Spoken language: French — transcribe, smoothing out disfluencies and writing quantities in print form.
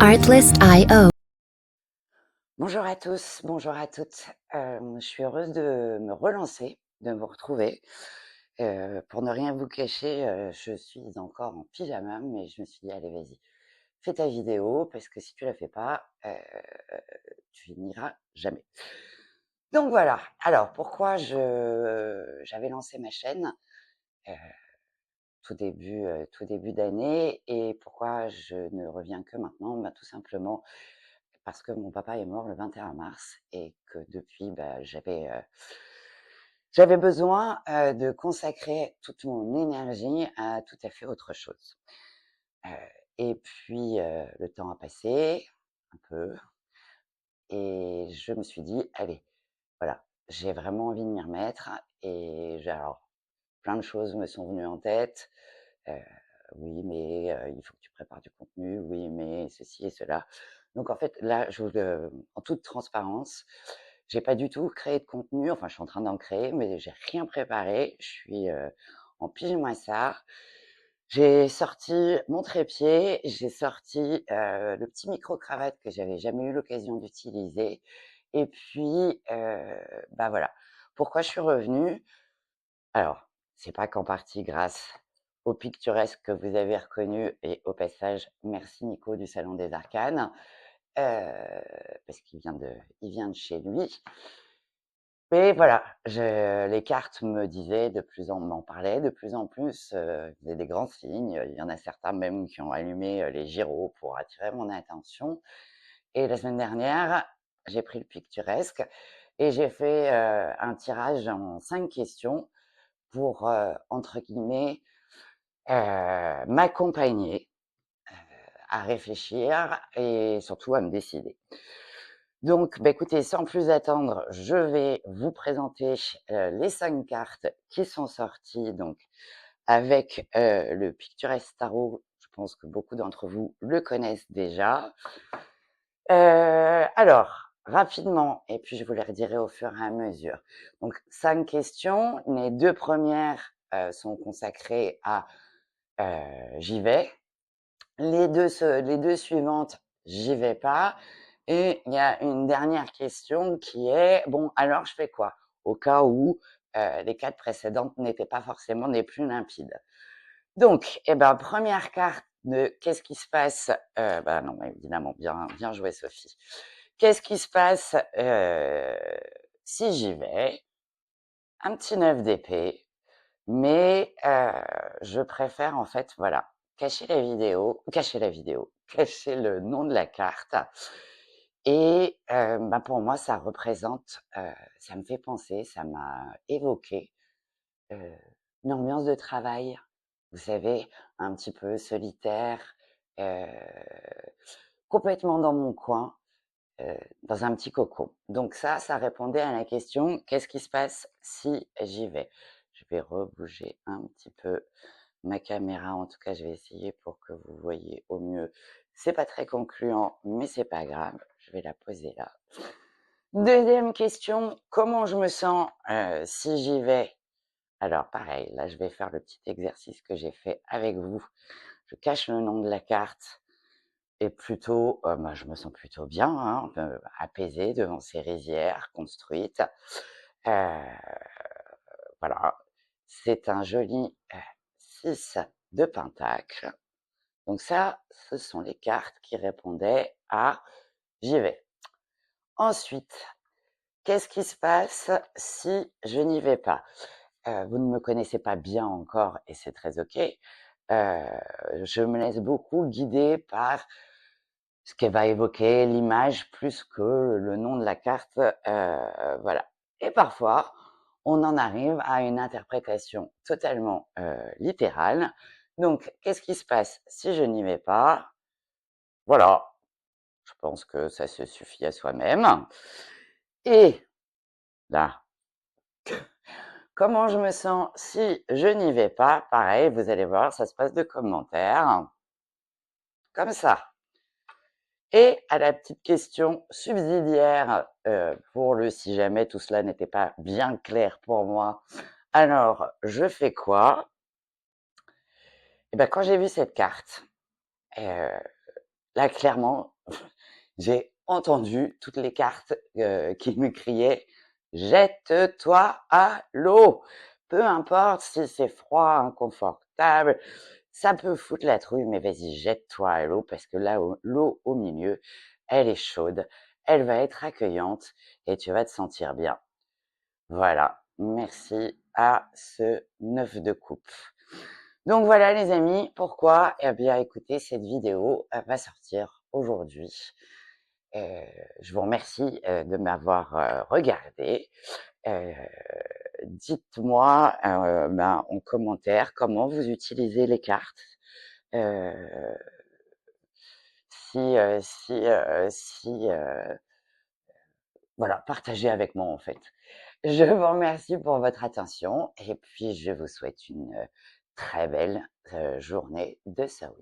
Artlist.io. Bonjour à tous, bonjour à toutes. Je suis heureuse de me relancer, de vous retrouver. Pour ne rien vous cacher, je suis encore en pyjama, mais je me suis dit: «Allez, vas-y, fais ta vidéo parce que si tu la fais pas, tu n'iras jamais». Donc voilà. Alors pourquoi j'avais lancé ma chaîne, heu, tout début d'année et pourquoi je ne reviens que maintenant? Bah, tout simplement parce que mon papa est mort le 21 mars et que depuis, bah, j'avais besoin, de consacrer toute mon énergie à tout à fait autre chose. Heu et puis, le temps a passé un peu et je me suis dit: «Allez, voilà, j'ai vraiment envie de m'y remettre» et alors plein de choses me sont venues en tête. Heu, oui, mais, il faut que tu prépares du contenu, oui, mais ceci et cela. Donc en fait, là, en toute transparence, j'ai pas du tout créé de contenu. Enfin, je suis en train d'en créer, mais j'ai rien préparé. Je suis, en pyjama. J'ai sorti mon trépied, j'ai sorti, le petit micro-cravate que j'avais jamais eu l'occasion d'utiliser et puis, bah, voilà. Pourquoi je suis revenue? Alors, c'est pas qu'en partie grâce au picturesque que vous avez reconnu et au passage, merci Nico du Salon des Arcanes, parce il vient de chez lui. Mais voilà, les cartes me disaient m'en parlaient de plus en plus, faisaient des grands signes. Il y en a certains même qui ont allumé, les gyros pour attirer mon attention. Et la semaine dernière, j'ai pris le picturesque et j'ai fait, un tirage en 5 questions pour, entre guillemets, m'accompagner, à réfléchir et surtout à me décider. Donc, bah, écoutez, sans plus attendre, je vais vous présenter, les 5 cartes qui sont sorties donc avec, le Picturesque Tarot. Je pense que beaucoup d'entre vous le connaissent déjà. Alors, rapidement et puis je vous les redirai au fur et à mesure. Donc 5 questions, les 2 premières, sont consacrées à, «J'y vais». Les 2 suivantes, j'y vais pas et il y a une dernière question qui est: «Bon, alors je fais quoi?» au cas où, les 4 précédentes n'étaient pas forcément les plus limpides. Donc et ben, première carte de qu'est-ce qui se passe? Bah, non, évidemment, bien joué Sophie. Qu'est-ce qui se passe, si j'y vais? Un petit 9 d'épée, mais je préfère en fait, voilà, cacher le nom de la carte et bah, pour moi ça représente, ça me fait penser, ça m'a évoqué, heu, une ambiance de travail. Vous savez, un petit peu solitaire, heu, complètement dans mon coin, dans un petit cocon. Donc ça répondait à la question: «Qu'est-ce qui se passe si j'y vais?» Je vais rebouger un petit peu ma caméra, en tout cas, je vais essayer pour que vous voyez au mieux. C'est pas très concluant, mais c'est pas grave, je vais la poser là. Deuxième question, comment je me sens, si j'y vais? Alors pareil, là, je vais faire le petit exercice que j'ai fait avec vous. Je cache le nom de la carte et plutôt, bah, je me sens plutôt bien, hein, apaisée devant ces rizières construites. Heu, voilà, c'est un joli, 6 de pentacle. Donc ça, ce sont les cartes qui répondaient à «J'y vais». Ensuite, qu'est-ce qui se passe si je n'y vais pas? Vous ne me connaissez pas bien encore et c'est très OK. Je me laisse beaucoup guider par ce qu'elle va évoquer, l'image plus que le nom de la carte, voilà. Et parfois, on en arrive à une interprétation totalement, littérale. Donc qu'est-ce qui se passe si je n'y vais pas? Voilà, je pense que ça se suffit à soi-même. Et là, comment je me sens si je n'y vais pas? Pareil, vous allez voir, ça se passe de commentaires, comme ça. Et à la petite question subsidiaire, pour le si jamais tout cela n'était pas bien clair pour moi, alors je fais quoi? Et ben quand j'ai vu cette carte, heu, là, clairement, j'ai entendu toutes les cartes qui me criaient: «Jette-toi à l'eau!» Peu importe si c'est froid, inconfortable, ça peut foutre la trouille, mais vas-y, jette-toi à l'eau parce que là, l'eau au milieu, elle est chaude, elle va être accueillante et tu vas te sentir bien. Voilà, merci à ce 9 de coupe. Donc voilà les amis, pourquoi? Eh bien écoutez, cette vidéo va sortir aujourd'hui. Heu, je vous remercie, de m'avoir, regardé. Heu, dites-moi, en commentaire comment vous utilisez les cartes. Heu, si voilà, partagez avec moi en fait. Je vous remercie pour votre attention et puis je vous souhaite une, très belle, journée de Samhain.